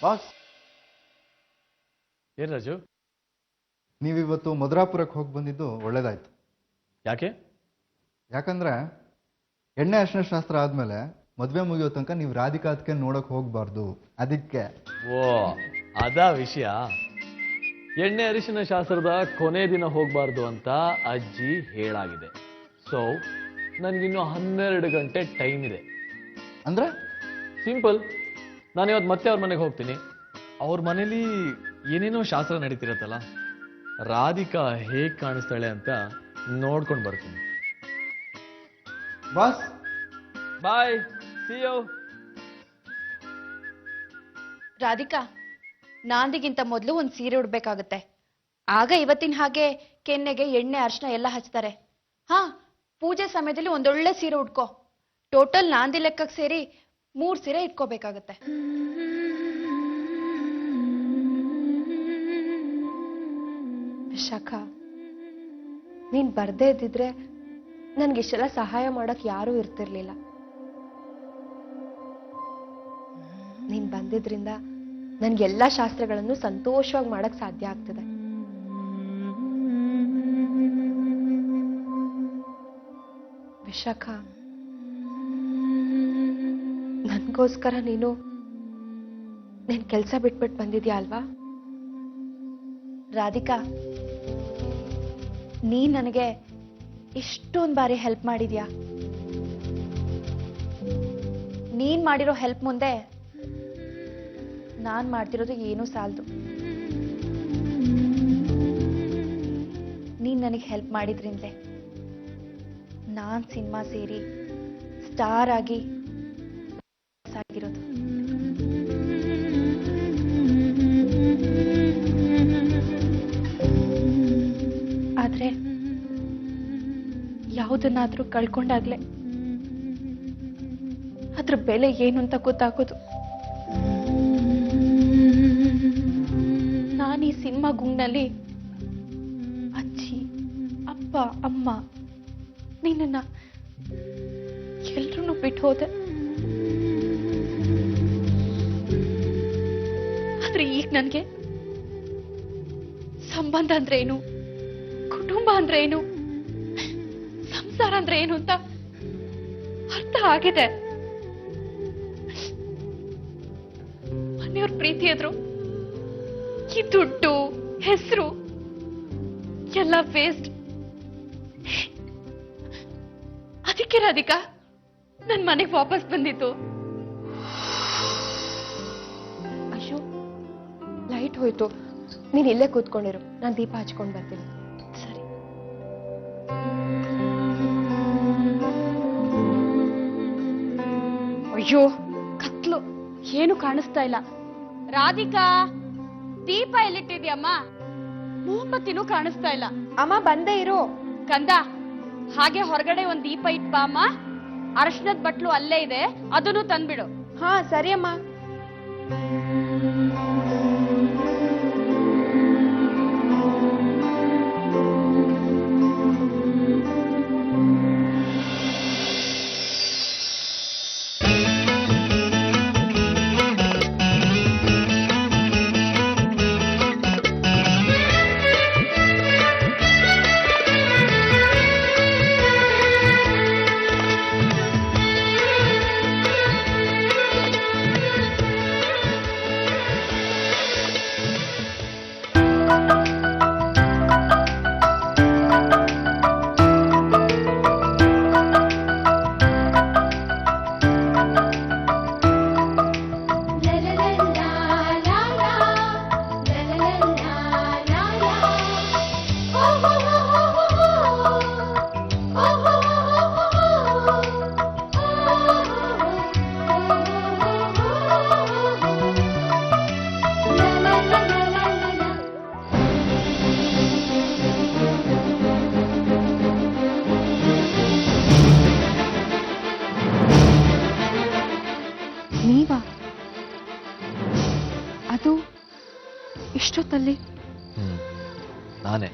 Boss, ಏನು ರಾಜು? ನೀವಿವತ್ತು ಮಧುರಾಪುರಕ್ಕೆ ಹೋಗಿ ಬಂದಿದ್ದು ಒಳ್ಳೇದಾಯ್ತು. ಯಾಕೆ? ಯಾಕಂದ್ರೆ ಎಣ್ಣೆ ಅರಿಶಿನ ಶಾಸ್ತ್ರ ಆದ್ಮೇಲೆ ಮದುವೆ ಮುಗಿಯೋ ತನಕ ನೀವು ರಾಧಿಕಾ ಅದಕ್ಕೆ ನೋಡಕ್ ಹೋಗ್ಬಾರ್ದು. ಅದಕ್ಕೆ. ಓ, ಅದಾ ವಿಷಯ. ಎಣ್ಣೆ ಅರಿಶಿನ ಶಾಸ್ತ್ರದ ಕೊನೆ ದಿನ ಹೋಗ್ಬಾರ್ದು ಅಂತ ಅಜ್ಜಿ ಹೇಳಾಗಿದೆ. ಸೊ ನನಗಿನ್ನು 12 ಗಂಟೆ ಟೈಮ್ ಇದೆ. ಅಂದ್ರೆ ಸಿಂಪಲ್, ನಾನು ಇವತ್ತು ಮತ್ತೆ ಅವ್ರ ಮನೆಗೆ ಹೋಗ್ತೀನಿ. ಅವ್ರ ಮನೇಲಿ ಏನೇನೋ ಶಾಸ್ತ್ರ ನಡೀತಿರತ್ತಲ್ಲ, ರಾಧಿಕಾ ಹೇಗ್ ಕಾಣಿಸ್ತಾಳೆ ಅಂತ ನೋಡ್ಕೊಂಡು ಬರ್ತೀನಿ. Boss, bye, see you. Radhika, ನಾಂದಿಗಿಂತ ಮೊದಲು ಒಂದು ಸೀರೆ ಉಡ್ಬೇಕಾಗತ್ತೆ. ಆಗ ಇವತ್ತಿನ ಹಾಗೆ ಕೆನ್ನೆಗೆ ಎಣ್ಣೆ ಅರ್ಶನ ಎಲ್ಲ ಹಚ್ತಾರೆ. ಹಾ, ಪೂಜೆ ಸಮಯದಲ್ಲಿ ಒಂದೊಳ್ಳೆ ಸೀರೆ ಉಟ್ಕೋ. ಟೋಟಲ್ ನಾಂದಿ ಲೆಕ್ಕಕ್ಕೆ ಸೇರಿ 3 ಸೀರೆ ಇಟ್ಕೋಬೇಕಾಗತ್ತೆ. ವಿಶಾಖ, ನೀನ್ ಬರ್ದೇ ಇದ್ದಿದ್ರೆ ನನ್ಗಿಷ್ಟೆಲ್ಲ ಸಹಾಯ ಮಾಡಕ್ ಯಾರೂ ಇರ್ತಿರ್ಲಿಲ್ಲ. ನೀನ್ ಬಂದಿದ್ರಿಂದ ನನ್ಗೆಲ್ಲಾ ಶಾಸ್ತ್ರಗಳನ್ನು ಸಂತೋಷವಾಗಿ ಮಾಡಕ್ ಸಾಧ್ಯ ಆಗ್ತದೆ. ವಿಶಾಖ, ನನ್ಗೋಸ್ಕರ ನೀನು ನಿನ್ ಕೆಲ್ಸ ಬಿಟ್ಬಿಟ್ಟು ಬಂದಿದ್ಯಾ ಅಲ್ವಾ? ರಾಧಿಕಾ, ನೀ ನನಗೆ ಇಷ್ಟೊಂದು ಬಾರಿ ಹೆಲ್ಪ್ ಮಾಡಿದ್ಯಾ. ನೀನ್ ಮಾಡಿರೋ ಹೆಲ್ಪ್ ಮುಂದೆ ನಾನ್ ಮಾಡ್ತಿರೋದು ಏನೂ ಸಾಲದು. ನೀನ್ ನನಗೆ ಹೆಲ್ಪ್ ಮಾಡಿದ್ರಿಂದಲೇ ನಾನ್ ಸಿನಿಮಾ ಸೇರಿ ಸ್ಟಾರ್ ಆಗಿ ಆಗಿರೋದು. ಆದ್ರೆ ಯಾವುದನ್ನಾದ್ರೂ ಕಳ್ಕೊಂಡಾಗ್ಲೇ ಅದ್ರ ಬೆಲೆ ಏನು ಅಂತ ಗೊತ್ತಾಗೋದು. ನಾನು ಈ ಸಿನಿಮಾ ಗುಂಗ್ನಲ್ಲಿ ಅಜ್ಜಿ, ಅಪ್ಪ, ಅಮ್ಮ, ನಿನ್ನ ಎಲ್ರೂ ಬಿಟ್ಟು ಹೋದೆ. ಆದ್ರೆ ಈಗ ನನ್ಗೆ ಸಂಬಂಧ ಅಂದ್ರೆ ಏನು, ಕುಟುಂಬ ಅಂದ್ರೆ ಏನು, ಸಂಸಾರ ಅಂದ್ರೆ ಏನು ಅಂತ ಅರ್ಥ ಆಗಿದೆ. ಮನೆಯವ್ರ ಪ್ರೀತಿ ಎದ್ರು ಈ ದುಡ್ಡು, ಹೆಸರು ಎಲ್ಲ ವೇಸ್ಟ್. ಅದಕ್ಕೆ ರಾಧಿಕಾ ನನ್ ಮನೆಗೆ ವಾಪಸ್ ಬಂದಿತ್ತು. ಅಯ್ಯೋ, ಲೈಟ್ ಹೋಯ್ತು. ನೀನ್ ಇಲ್ಲೇ ಕೂತ್ಕೊಂಡಿರು, ನಾನು ದೀಪ ಹಚ್ಕೊಂಡ್ ಬರ್ತೀನಿ. ಸರಿ. ಅಯ್ಯೋ, ಕತ್ಲು, ಏನು ಕಾಣಿಸ್ತಾ ಇಲ್ಲ. ರಾಧಿಕಾ, ದೀಪ ಎಲ್ಲಿಟ್ಟಿದ್ಯಮ್ಮ? ಮೊಹಮ್ಮತ್ತಿನೂ ಕಾಣಿಸ್ತಾ ಇಲ್ಲ. ಅಮ್ಮ, ಬಂದೇ ಇರು. ಕಂದ, ಹಾಗೆ ಹೊರಗಡೆ ಒಂದ್ ದೀಪ ಇಟ್ ಬಾ ಅಮ್ಮ. ಅರಶಿನದ ಬಟ್ಲು ಅಲ್ಲೇ ಇದೆ, ಅದನ್ನು ತಂದ್ಬಿಡು. ಹಾ, ಸರಿ ಅಮ್ಮ. ನೀವಾ? ಅದು ಇಷ್ಟೊತ್ತಲ್ಲಿ? ನಾನೇ.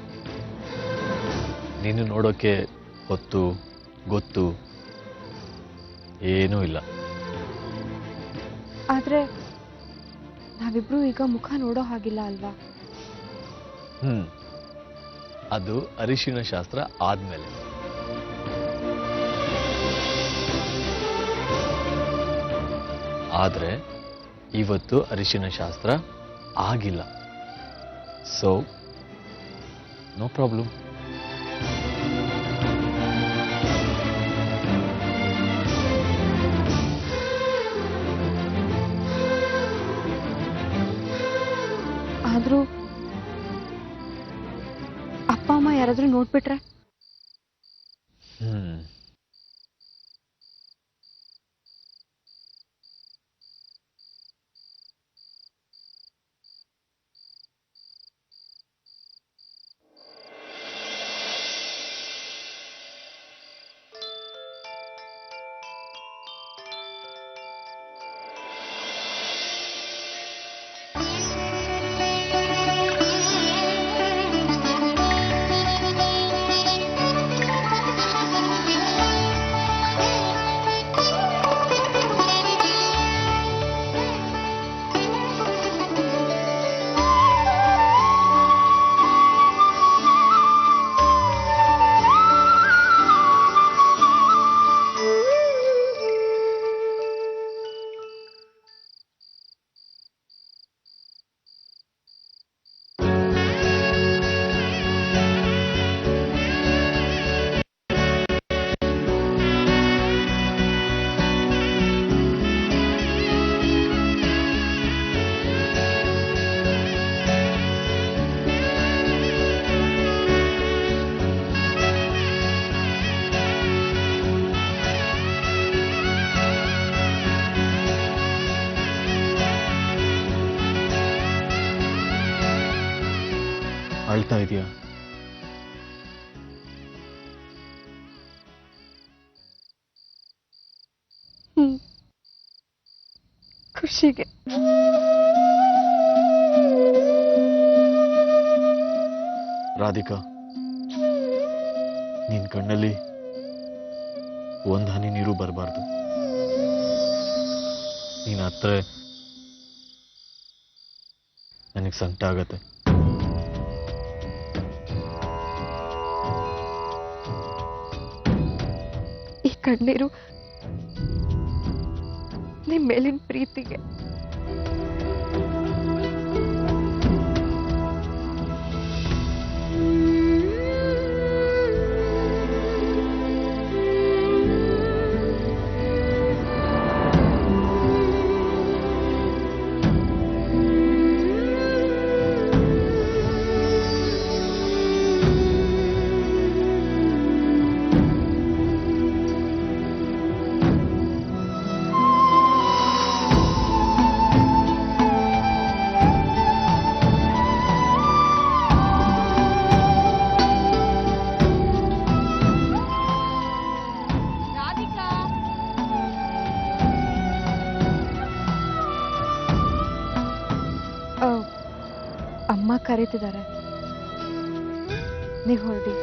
ನೀನು ನೋಡೋಕೆ ಹೊತ್ತು ಗೊತ್ತು ಏನೂ ಇಲ್ಲ. ಆದ್ರೆ ನಾವಿಬ್ರು ಈಗ ಮುಖ ನೋಡೋ ಹಾಗಿಲ್ಲ ಅಲ್ವಾ? ಅದು ಅರಿಶಿನ ಶಾಸ್ತ್ರ ಆದ್ಮೇಲೆ. ಆದ್ರೆ ಇವತ್ತು ಅರಿಶಿನ ಶಾಸ್ತ್ರ ಆಗಿಲ್ಲ. So no problem. ಆದ್ರೂ ಅಪ್ಪ ಅಮ್ಮ ಯಾರಾದ್ರೂ ನೋಡ್ಬಿಟ್ರೆ? ಅಳ್ತಾ ಇದೆಯಾ? ಖುಷಿಗೆ. ರಾಧಿಕಾ, ನಿನ್ ಕಣ್ಣಲ್ಲಿ ಒಂದ್ ಹನಿ ನೀರು ಬರಬಾರ್ದು. ನೀನ್ ಹತ್ರ ನನಗೆ ಸಂಕಟ ಆಗತ್ತೆ. ಈ ಕಣ್ಣೀರು ನಿಮ್ ಮೇಲಿನ ಪ್ರೀತಿಗೆ. ರಾಧಿಕಾ, ಅಮ್ಮ ಕರೀತಿದ್ದಾರೆ, ನೀವು ಹೊರಡಿ.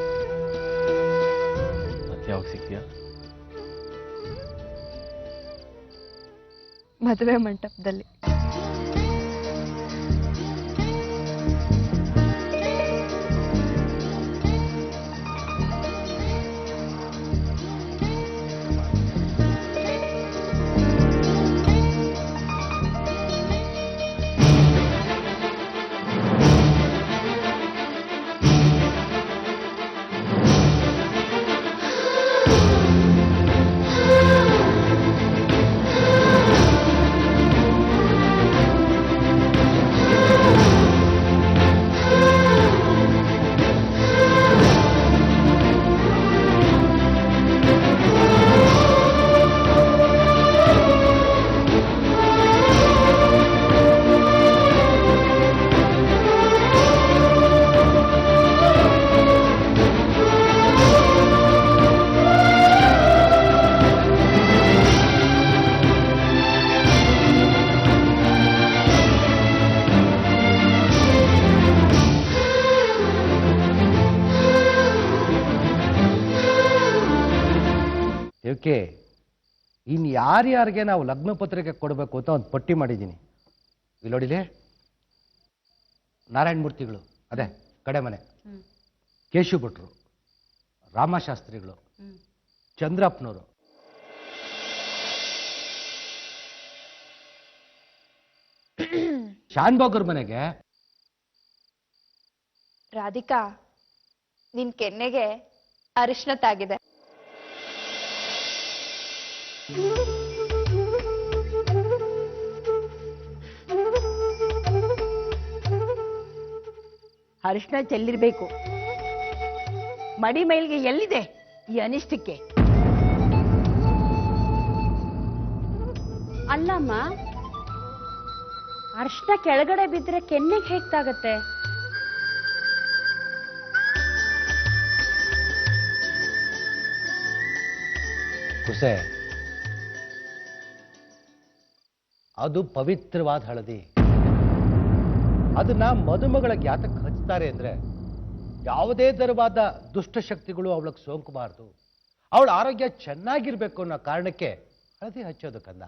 ಮತ್ತೆ ಯಾವಾಗ ಸಿಗ್ತೀಯಾ? ಮದುವೆ ಮಂಟಪದಲ್ಲಿ. ಇವಕ್ಕೆ ಇನ್ನು ಯಾರ್ಯಾರಿಗೆ ನಾವು ಲಗ್ನ ಪತ್ರಿಕೆ ಕೊಡಬೇಕು ಅಂತ ಒಂದು ಪಟ್ಟಿ ಮಾಡಿದ್ದೀನಿ. ಇಲ್ಲಿ ನೋಡಿಲಿ, ನಾರಾಯಣ ಮೂರ್ತಿಗಳು ಅದೇ ಕಡೆ ಮನೆ, ಕೇಶವ ಭಟ್ರು, ರಾಮಶಾಸ್ತ್ರಿಗಳು, ಚಂದ್ರಪ್ಪನವರು, ಶಾನ್ಭೋಗ್ರ ಮನೆಗೆ ರಾಧಿಕಾ, ನಿನ್ ಕೆನ್ನೆಗೆ ಅರಿಶಿನ ತಾಗಿದೆ. ಅರಿಶಿನ ಚೆಲ್ಲಿರ್ಬೇಕು. ಮಡಿ ಮೈಲ್ಗೆ ಎಲ್ಲಿದೆ ಈ ಅನಿಷ್ಟಕ್ಕೆ? ಅಲ್ಲಮ್ಮ, ಅರ್ಶನ ಕೆಳಗಡೆ ಬಿದ್ದರೆ ಕೆನ್ನೆಗೆ ಹೇಗ್ತಾಗತ್ತೆ? ಕುಸೆ, ಅದು ಪವಿತ್ರವಾದ ಹಳದಿ. ಅದನ್ನ ಮದುಮಗಳಿಗೆ ಯಾತಕ್ಕೆ ಹಚ್ತಾರೆ ಅಂದ್ರೆ, ಯಾವುದೇ ತರವಾದ ದುಷ್ಟಶಕ್ತಿಗಳು ಅವಳಿಗೆ ಸೋಂಕಬಾರದು, ಅವಳ ಆರೋಗ್ಯ ಚೆನ್ನಾಗಿರ್ಬೇಕು ಅನ್ನೋ ಕಾರಣಕ್ಕೆ ಹಳದಿ ಹಚ್ಚೋದು ಕಂದ.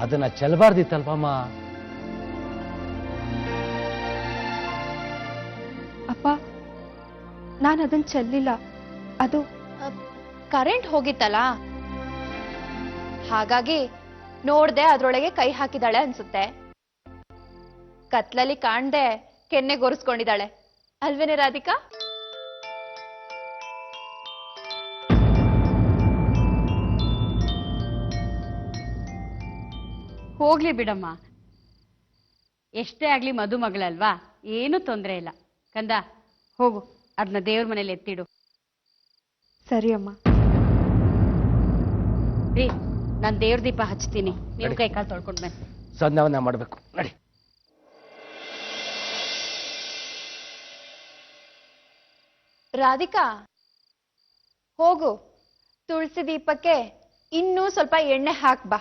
ಅದನ್ನ ಚೆಲ್ಲಬಾರ್ದಿತ್ತಲ್ವಮ್ಮ? ಅಪ್ಪ, ನಾನು ಅದನ್ನ ಚೆಲ್ಲಿಲ್ಲ. ಅದು ಕರೆಂಟ್ ಹೋಗಿತ್ತಲ್ಲ, ಹಾಗಾಗಿ ನೋಡ್ದೆ ಅದ್ರೊಳಗೆ ಕೈ ಹಾಕಿದಾಳೆ ಅನ್ಸುತ್ತೆ. ಕತ್ಲಲ್ಲಿ ಕಾಣ್ದೆ ಕೆನ್ನೆ ಗೊರೆಸ್ಕೊಂಡಿದ್ದಾಳೆ ಅಲ್ವೇನೆ ರಾಧಿಕಾ? ಹೋಗ್ಲಿ ಬಿಡಮ್ಮ, ಎಷ್ಟೇ ಆಗ್ಲಿ ಮದುಮಗಳಲ್ವಾ, ಏನು ತೊಂದರೆ ಇಲ್ಲ. ಕಂದ, ಹೋಗು, ಅದನ್ನ ದೇವ್ರ ಮನೇಲಿ ಎತ್ತಿಡು. ಸರಿ ಅಮ್ಮ. ರೀ, ನಾನು ದೇವ್ರ ದೀಪ ಹಚ್ತೀನಿ, ನೀವು ಕೈ ಕಾಲು ತೊಳ್ಕೊಂಡ್ ಬನ್ನಿ. ಸಂಧ್ಯಾವನ ಮಾಡಬೇಕು, ನಡಿ. ರಾಧಿಕಾ, ಹೋಗು, ತುಳಸಿ ದೀಪಕ್ಕೆ ಇನ್ನೂ ಸ್ವಲ್ಪ ಎಣ್ಣೆ ಹಾಕ್ ಬಾ.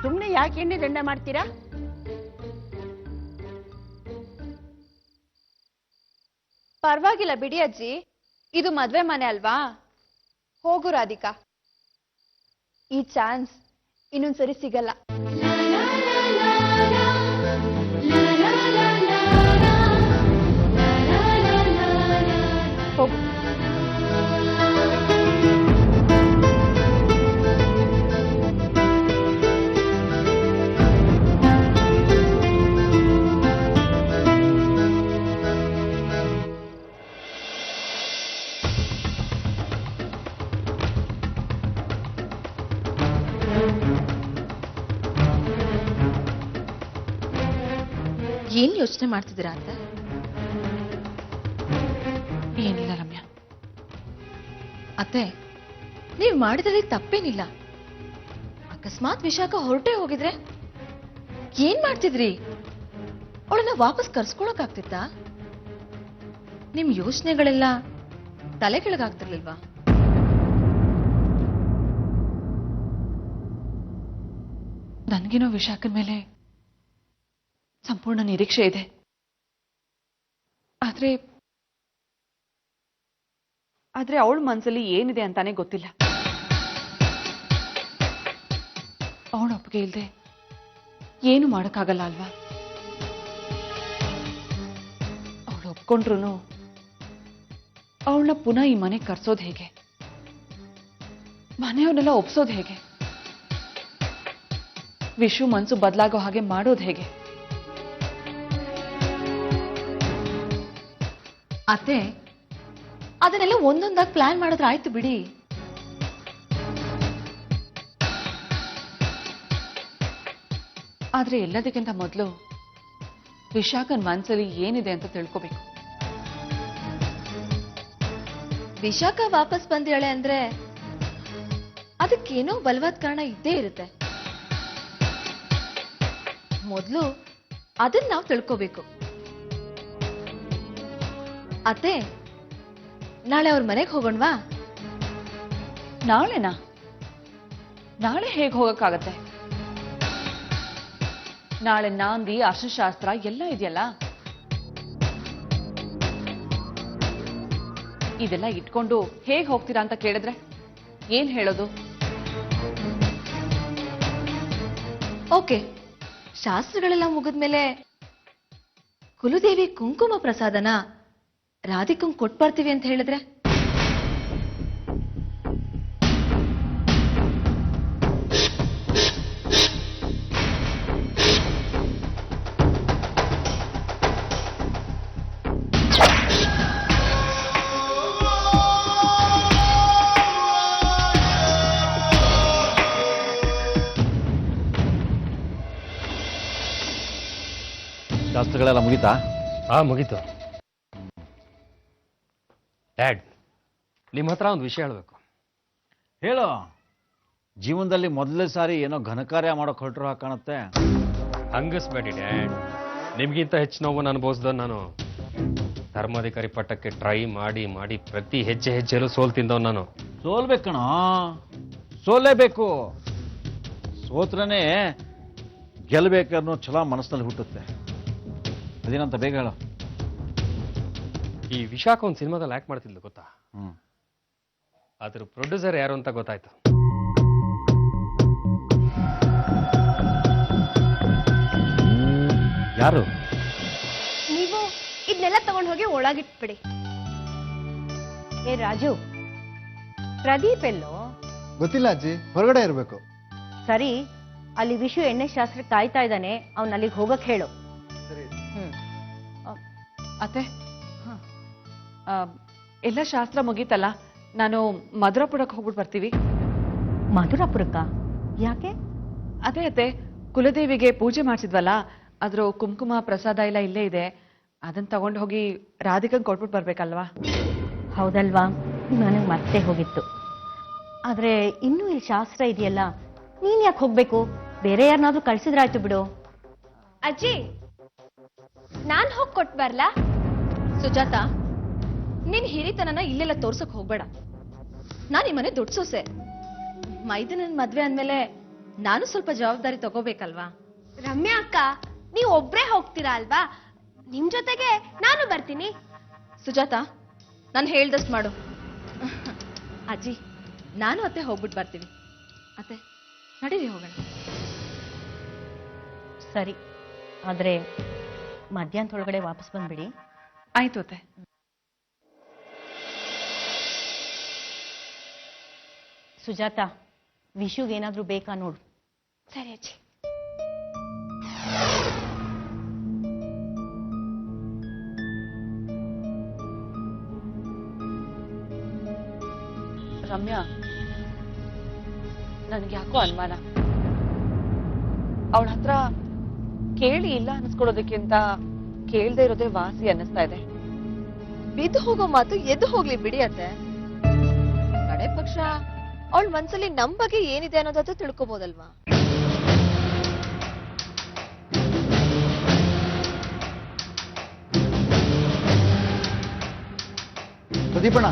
ಸುಮ್ಮನೆ ಯಾಕೆ ಎಣ್ಣೆ ದಂಡ ಮಾಡ್ತೀರಾ? ಪರವಾಗಿಲ್ಲ ಬಿಡಿ ಅಜ್ಜಿ, ಇದು ಮದ್ವೆ ಮನೆ ಅಲ್ವಾ. ಹೋಗು ರಾಧಿಕಾ, ಈ ಚಾನ್ಸ್ ಇನ್ನೊಂದ್ಸರಿ ಸಿಗಲ್ಲ. ಹೋಗು. ಏನ್ ಯೋಚನೆ ಮಾಡ್ತಿದ್ದೀರಾ ಅಂತ? ಏನಿಲ್ಲ ರಮ್ಯಾ ಅತ್ತೆ, ನೀವು ಮಾಡಿದ್ರಲ್ಲಿ ತಪ್ಪೇನಿಲ್ಲ. ಅಕಸ್ಮಾತ್ ವಿಶಾಖ ಹೊರಟೆ ಹೋಗಿದ್ರೆ ಏನ್ ಮಾಡ್ತಿದ್ರಿ? ಅವಳನ್ನ ವಾಪಸ್ ಕರ್ಸ್ಕೊಳಕ್ ಆಗ್ತಿತ್ತಾ? ನಿಮ್ ಯೋಚನೆಗಳೆಲ್ಲ ತಲೆ ಕೆಳಗಾಗ್ತಿರ್ಲಿಲ್ವಾ? ನನ್ಗೇನೋ ವಿಶಾಖನ ಮೇಲೆ ಸಂಪೂರ್ಣ ನಿರೀಕ್ಷೆ ಇದೆ. ಆದ್ರೆ ಅವಳ ಮನಸ್ಸಲ್ಲಿ ಏನಿದೆ ಅಂತಾನೆ ಗೊತ್ತಿಲ್ಲ. ಅವಳ ಒಪ್ಪಿಗೆ ಇಲ್ಲದೆ ಏನು ಮಾಡಕ್ಕಾಗಲ್ಲ ಅಲ್ವಾ? ಅವಳು ಒಪ್ಕೊಂಡ್ರು ಅವಳನ್ನ ಪುನಃ ಈ ಮನೆಗೆ ಕರ್ಸೋದು ಹೇಗೆ? ಮನೆಯವನ್ನೆಲ್ಲ ಒಪ್ಸೋದು ಹೇಗೆ? ವಿಶು ಮನ್ಸು ಬದಲಾಗೋ ಹಾಗೆ ಮಾಡೋದು ಹೇಗೆ? ಅತ್ತೆ, ಅದನ್ನೆಲ್ಲ ಒಂದೊಂದಾಗಿ ಪ್ಲಾನ್ ಮಾಡಿದ್ರೆ ಆಯ್ತು ಬಿಡಿ. ಆದ್ರೆ ಎಲ್ಲದಕ್ಕಿಂತ ಮೊದಲು ವಿಶಾಖನ್ ಮನ್ಸಲ್ಲಿ ಏನಿದೆ ಅಂತ ತಿಳ್ಕೋಬೇಕು. ವಿಶಾಖ ವಾಪಸ್ ಬಂದಿಯಾಳೆ ಅಂದ್ರೆ ಅದಕ್ಕೇನೋ ಬಲವಾದ ಕಾರಣ ಇದ್ದೇ ಇರುತ್ತೆ. ಮೊದಲು ಅದನ್ನ ನಾವು ತಿಳ್ಕೋಬೇಕು. ಅತ್ತೆ, ನಾಳೆ ಅವ್ರ ಮನೆಗೆ ಹೋಗೋಣವಾ? ನಾಳೆನಾ? ನಾಳೆ ಹೇಗೆ ಹೋಗಕ್ಕಾಗತ್ತೆ? ನಾಳೆ ನಾಂದಿ, ಅರ್ಶನಶಾಸ್ತ್ರ ಎಲ್ಲ ಇದೆಯಲ್ಲ. ಇದೆಲ್ಲ ಇಟ್ಕೊಂಡು ಹೇಗೆ ಹೋಗ್ತೀರಾ ಅಂತ ಕೇಳಿದ್ರೆ ಏನ್ ಹೇಳೋದು? ಓಕೆ, ಶಾಸ್ತ್ರಗಳೆಲ್ಲ ಮುಗಿದ್ಮೇಲೆ ಕುಲದೇವಿ ಕುಂಕುಮ ಪ್ರಸಾದನ ರಾಧಿಕಂಗ್ ಕೊಟ್ಟು ಬರ್ತೀವಿ ಅಂತ ಹೇಳಿದ್ರೆ? ಶಾಸ್ತ್ರಗಳೆಲ್ಲ ಮುಗಿತಾ? ಮುಗೀತು. ಡ್ಯಾಡ್, ನಿಮ್ಮ ಹತ್ರ ಒಂದು ವಿಷಯ ಹೇಳಬೇಕು. ಹೇಳು. ಜೀವನದಲ್ಲಿ ಮೊದಲನೇ ಸಾರಿ ಏನೋ ಘನಕಾರ್ಯ ಮಾಡೋಕೆ ಹೊರಟ್ರು ಕಾಣುತ್ತೆ. ಹಂಗಿಸ್ಬೇಡಿ ಡ್ಯಾಡ್. ನಿಮ್ಗಿಂತ ಹೆಚ್ಚು ನೋವನ್ನು ಅನುಭವಿಸ್ದ ನಾನು. ಧರ್ಮಾಧಿಕಾರಿ ಪಟ್ಟಕ್ಕೆ ಟ್ರೈ ಮಾಡಿ ಮಾಡಿ ಪ್ರತಿ ಹೆಜ್ಜೆ ಹೆಜ್ಜೆಲ್ಲೂ ಸೋಲ್ ತಿಂದವ್ ನಾನು. ಸೋಲ್ಬೇಕಣ, ಸೋಲೇಬೇಕು. ಸೋತ್ರನೇ ಗೆಲ್ಲಬೇಕನ್ನೋ ಛಲ ಮನಸ್ಸಿನಲ್ಲಿ ಹುಟ್ಟುತ್ತೆ. ಅದೇನಂತ ಬೇಗ ಹೇಳು. ಈ ವಿಶಾಖ ಒಂದು ಸಿನಿಮಾದಲ್ಲಿ ಆಕ್ಟ್ ಮಾಡ್ತಿದ್ಲು ಗೊತ್ತಾ? ಅದ್ರ ಪ್ರೊಡ್ಯೂಸರ್ ಯಾರು ಅಂತ ಗೊತ್ತಾಯ್ತು. ಯಾರು? ನೀವು ಇದನ್ನೆಲ್ಲ ತಗೊಂಡು ಹೋಗಿ ಒಳಗಿಟ್ಬಿಡಿ. ಏ ರಾಜು, ಪ್ರದೀಪ್ ಎಲ್ಲೋ? ಗೊತ್ತಿಲ್ಲ ಅಜ್ಜಿ, ಹೊರಗಡೆ ಇರಬೇಕು. ಸರಿ, ಅಲ್ಲಿ ವಿಷು ಎಣ್ಣೆ ಶಾಸ್ತ್ರ ಕಾಯ್ತಾ ಇದ್ದಾನೆ, ಅವ್ನ ಅಲ್ಲಿಗೆ ಹೋಗಕ್ ಹೇಳು. ಅತ್ತೆ, ಎಲ್ಲ ಶಾಸ್ತ್ರ ಮುಗೀತಲ್ಲ, ನಾನು ಮಧುರಾಪುರಕ್ಕೆ ಹೋಗ್ಬಿಟ್ಟು ಬರ್ತೀವಿ. ಮಧುರಾಪುರಕ್ಕ? ಯಾಕೆ? ಅದೇ ಅತ್ತೆ, ಕುಲದೇವಿಗೆ ಪೂಜೆ ಮಾಡಿಸಿದ್ವಲ್ಲ, ಅದ್ರ ಕುಂಕುಮ ಪ್ರಸಾದ ಎಲ್ಲ ಇಲ್ಲೇ ಇದೆ. ಅದನ್ನ ತಗೊಂಡು ಹೋಗಿ ರಾಧಿಕಂಗೆ ಕೊಟ್ಬಿಟ್ಟು ಬರ್ಬೇಕಲ್ವಾ? ಹೌದಲ್ವಾ, ನನಗೆ ಮತ್ತೆ ಹೋಗಿತ್ತು. ಆದ್ರೆ ಇನ್ನೂ ಇಲ್ಲಿ ಶಾಸ್ತ್ರ ಇದೆಯಲ್ಲ, ನೀನ್ ಯಾಕೆ ಹೋಗ್ಬೇಕು? ಬೇರೆ ಯಾರನ್ನಾದ್ರೂ ಕಳ್ಸಿದ್ರಾಯ್ತು ಬಿಡು. ಅಜ್ಜಿ, ನಾನ್ ಹೋಗಿ ಕೊಟ್ಟು ಬರ್ಲಾ? ಸುಜಾತ, ನಿನ್ ಹಿರಿತನನ ಇಲ್ಲೆಲ್ಲ ತೋರ್ಸಕ್ ಹೋಗ್ಬೇಡ. ನಾನ್ ಈ ಮನೆ ದೊಡ್ಡ ಸೊಸೆ. ಮೈದನನ್ ಮದ್ವೆ ಅಂದ್ಮೇಲೆ ನಾನು ಸ್ವಲ್ಪ ಜವಾಬ್ದಾರಿ ತಗೋಬೇಕಲ್ವಾ? ರಮ್ಯಾ ಅಕ್ಕ, ನೀವು ಒಬ್ರೇ ಹೋಗ್ತೀರಾ ಅಲ್ವಾ? ನಿಮ್ ಜೊತೆಗೆ ನಾನು ಬರ್ತೀನಿ. ಸುಜಾತ, ನಾನು ಹೇಳ್ದಷ್ಟು ಮಾಡು. ಅಜ್ಜಿ, ನಾನು ಅತ್ತೆ ಹೋಗ್ಬಿಟ್ಟು ಬರ್ತೀವಿ. ಅತ್ತೆ, ನಡೀರಿ ಹೋಗೋಣ. ಸರಿ, ಆದ್ರೆ ಮಧ್ಯಾಹ್ನದೊಳಗಡೆ ವಾಪಸ್ ಬಂದ್ಬಿಡಿ. ಆಯ್ತು ಅತ್ತೆ. ಸುಜಾತ, ವಿಶುಗೆ ಏನಾದ್ರೂ ಬೇಕಾ ನೋಡು. ಸರಿ ಅಜ್ಜಿ. ರಮ್ಯಾ, ನನ್ಗೆ ಯಾಕೋ ಅನುಮಾನ. ಅವಳ ಹತ್ರ ಕೇಳಿ ಇಲ್ಲ ಅನ್ಸ್ಕೊಳೋದಕ್ಕಿಂತ ಕೇಳ್ದೆ ಇರೋದೇ ವಾಸಿ ಅನ್ನಿಸ್ತಾ ಇದೆ. ಬಿದ್ದು ಹೋಗೋ ಮಾತು ಎದ್ದು ಹೋಗ್ಲಿ ಬಿಡಿ ಅತ್ತೆ. ಕಡೆ ಪಕ್ಷ ಅವಳ ಮನ್ಸಲ್ಲಿ ನಮ್ ಬಗ್ಗೆ ಏನಿದೆ ಅನ್ನೋದಾದ್ರೂ ತಿಳ್ಕೊಬೋದಲ್ವಾ? ಪ್ರದೀಪಣ್ಣ,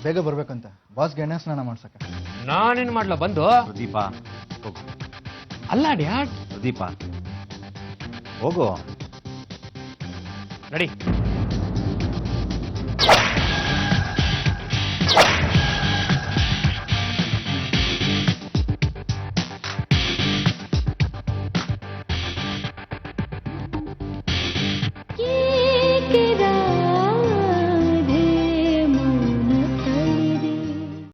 ಬೇಗ ಬರ್ಬೇಕಂತ ಬಾಸ್ಗೆ ಎಣ್ಣೆ ಸ್ನಾನ ಮಾಡ್ಸಕ್ಕೆ. ನಾನೇನ್ ಮಾಡ್ಲಾ ಬಂದು? ಪ್ರದೀಪ ಹೋಗು. ಅಲ್ಲ ಡ್ಯಾಡ್, ಪ್ರದೀಪ ಹೋಗು. ನಡಿ.